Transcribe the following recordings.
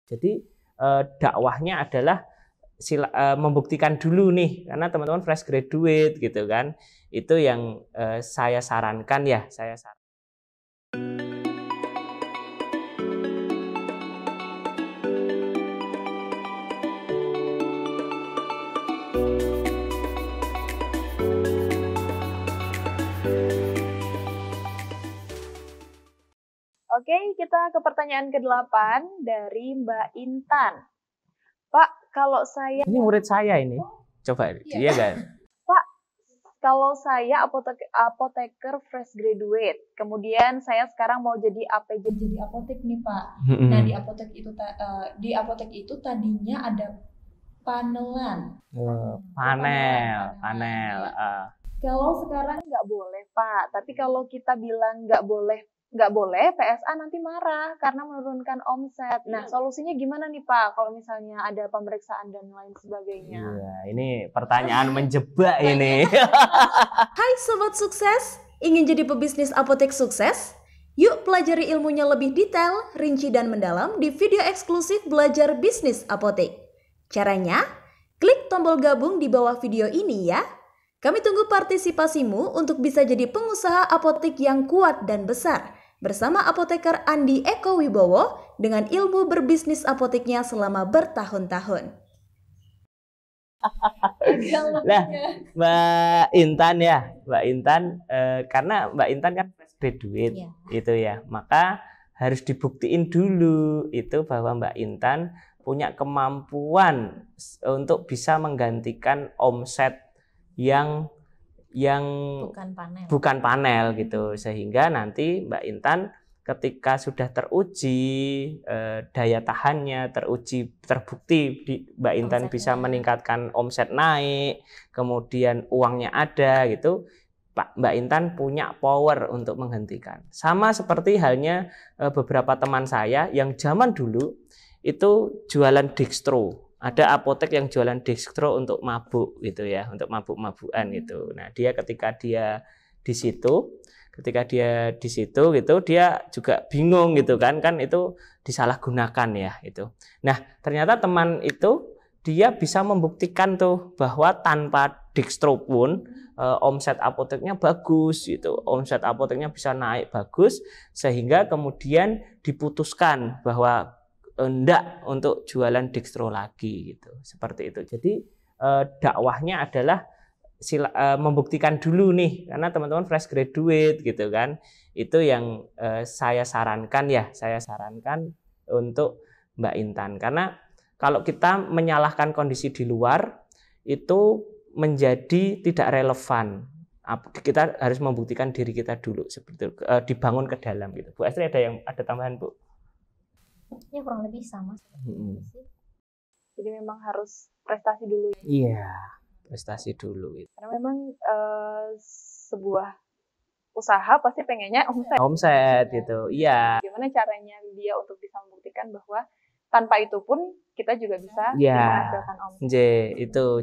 Jadi dakwahnya adalah membuktikan dulu nih, karena teman-teman fresh graduate gitu kan, itu yang saya sarankan ya, Oke, kita ke pertanyaan ke-8 dari Mbak Intan. Pak, kalau saya... Ini murid saya ini. Coba, dia kan? Pak, kalau saya apoteker fresh graduate, kemudian saya sekarang mau jadi apotek nih Pak. Nah, di apotek itu tadinya ada panelan. Panel. Kalau sekarang nggak boleh Pak, tapi kalau kita bilang nggak boleh, PSA nanti marah karena menurunkan omset. Nah, solusinya gimana nih Pak kalau misalnya ada pemeriksaan dan lain sebagainya? Iya, ini pertanyaan menjebak ini. Hai Sobat Sukses, ingin jadi pebisnis apotek sukses? Yuk pelajari ilmunya lebih detail, rinci dan mendalam di video eksklusif Belajar Bisnis Apotek. Caranya, klik tombol gabung di bawah video ini ya. Kami tunggu partisipasimu untuk bisa jadi pengusaha apotek yang kuat dan besar bersama apoteker Andi Eko Wibowo dengan ilmu berbisnis apoteknya selama bertahun-tahun. Nah, Mbak Intan karena Mbak Intan kan fresh graduate itu ya, maka harus dibuktiin dulu itu bahwa Mbak Intan punya kemampuan untuk bisa menggantikan omset yang bukan panel gitu, sehingga nanti Mbak Intan ketika sudah teruji daya tahannya, terbukti Mbak Intan bisa meningkatkan omset naik, kemudian uangnya ada gitu, Mbak Intan punya power untuk menghentikan. Sama seperti halnya beberapa teman saya yang zaman dulu itu jualan dextro. Ada apotek yang jualan dextro untuk mabuk gitu ya, untuk mabuk-mabukan gitu. Nah, ketika dia di situ gitu, dia juga bingung gitu kan itu disalahgunakan ya itu. Nah, ternyata teman itu dia bisa membuktikan tuh bahwa tanpa dextro pun omset apoteknya bagus gitu. Omset apoteknya bisa naik bagus, sehingga kemudian diputuskan bahwa enggak untuk jualan dextro lagi gitu, seperti itu. Jadi dakwahnya adalah membuktikan dulu nih, karena teman-teman fresh graduate gitu kan, itu yang saya sarankan untuk Mbak Intan. Karena kalau kita menyalahkan kondisi di luar itu menjadi tidak relevan. Kita harus membuktikan diri kita dulu, seperti itu, dibangun ke dalam gitu. Bu Astri ada tambahan, Bu? Ya kurang lebih sama. Jadi memang harus prestasi dulu. Iya, prestasi dulu. Karena memang sebuah usaha pasti pengennya omset gitu. Iya. Gimana caranya dia untuk bisa membuktikan bahwa tanpa itu pun kita juga bisa menghasilkan omset. Itu.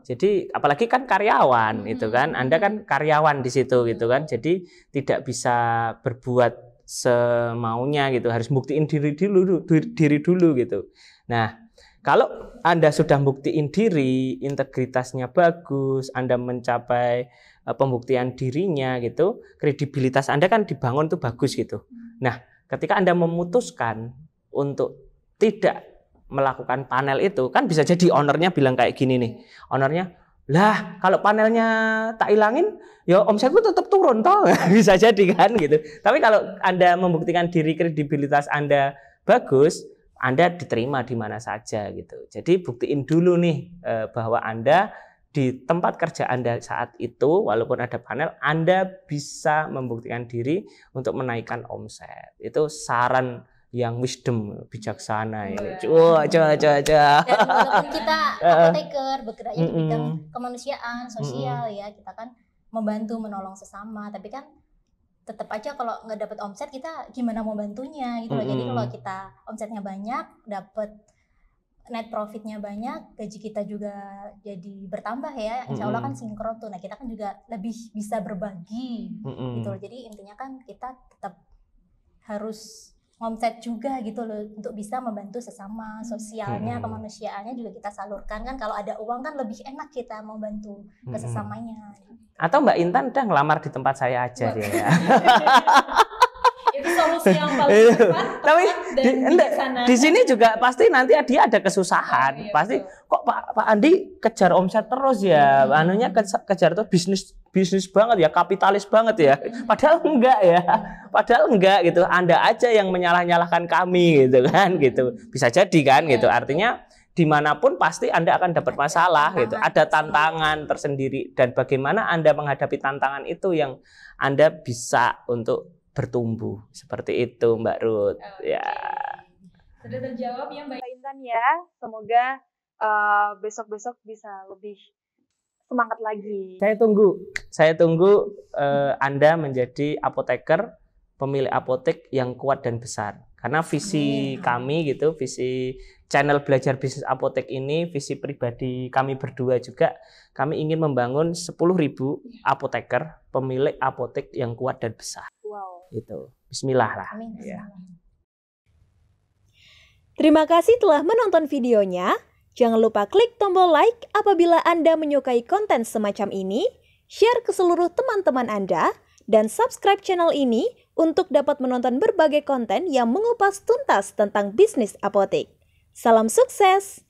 Jadi apalagi kan karyawan itu kan. Anda kan karyawan di situ gitu kan. Jadi tidak bisa berbuat semaunya gitu, harus buktiin diri dulu gitu. Nah, kalau Anda sudah buktiin diri, integritasnya bagus, Anda mencapai pembuktian dirinya gitu, kredibilitas Anda kan dibangun tuh bagus gitu. Nah, ketika Anda memutuskan untuk tidak melakukan panel itu, kan bisa jadi ownernya bilang kayak gini nih, ownernya, lah kalau panelnya tak ilangin ya omsetku tetap turun toh. Bisa jadi kan gitu. Tapi kalau Anda membuktikan diri, kredibilitas Anda bagus, Anda diterima di mana saja gitu. Jadi buktiin dulu nih bahwa Anda di tempat kerja Anda saat itu, walaupun ada panel, Anda bisa membuktikan diri untuk menaikkan omset. Itu saran yang wisdom, bijaksana ini. Coba. Dan walaupun kita apoteker bergeraknya di bidang kemanusiaan, sosial ya, kita kan membantu menolong sesama, tapi kan tetap aja kalau nggak dapat omset kita gimana mau bantunya gitu loh. Jadi kalau kita omsetnya banyak, dapat net profitnya banyak, gaji kita juga jadi bertambah ya, insya Allah kan sinkron tuh. Nah kita kan juga lebih bisa berbagi gitu loh. Jadi intinya kan kita tetap harus omset juga gitu loh, untuk bisa membantu sesama, sosialnya, kemanusiaannya juga kita salurkan kan. Kalau ada uang kan lebih enak kita mau bantu ke sesamanya. Atau Mbak Intan udah ngelamar di tempat saya aja dia ya. Itu solusi yang paling tepat. Tapi dan di sini juga pasti nanti dia ada kesusahan. Iya, Pasti betul. kok Pak Andi kejar omset terus ya. Anunya kejar tuh bisnis banget ya, kapitalis banget ya. Padahal enggak ya. Padahal enggak gitu. Anda aja yang menyalah-nyalahkan kami gitu kan gitu. Bisa jadi kan gitu. Artinya dimanapun pasti Anda akan dapat masalah gitu. Ada tantangan tersendiri dan bagaimana Anda menghadapi tantangan itu yang Anda bisa untuk bertumbuh seperti itu Mbak Ruth. Ya. Sudah terjawab ya Mbak Intan ya. Semoga besok-besok bisa lebih semangat lagi. Saya tunggu Anda menjadi apoteker, pemilik apotek yang kuat dan besar. Karena visi kami gitu, visi channel Belajar Bisnis Apotek ini, visi pribadi kami berdua juga, kami ingin membangun 10.000 apoteker, pemilik apotek yang kuat dan besar. Wow. Itu. Bismillah lah. Amin. Ya. Terima kasih telah menonton videonya. Jangan lupa klik tombol like apabila Anda menyukai konten semacam ini, share ke seluruh teman-teman Anda, dan subscribe channel ini untuk dapat menonton berbagai konten yang mengupas tuntas tentang bisnis apotek. Salam sukses!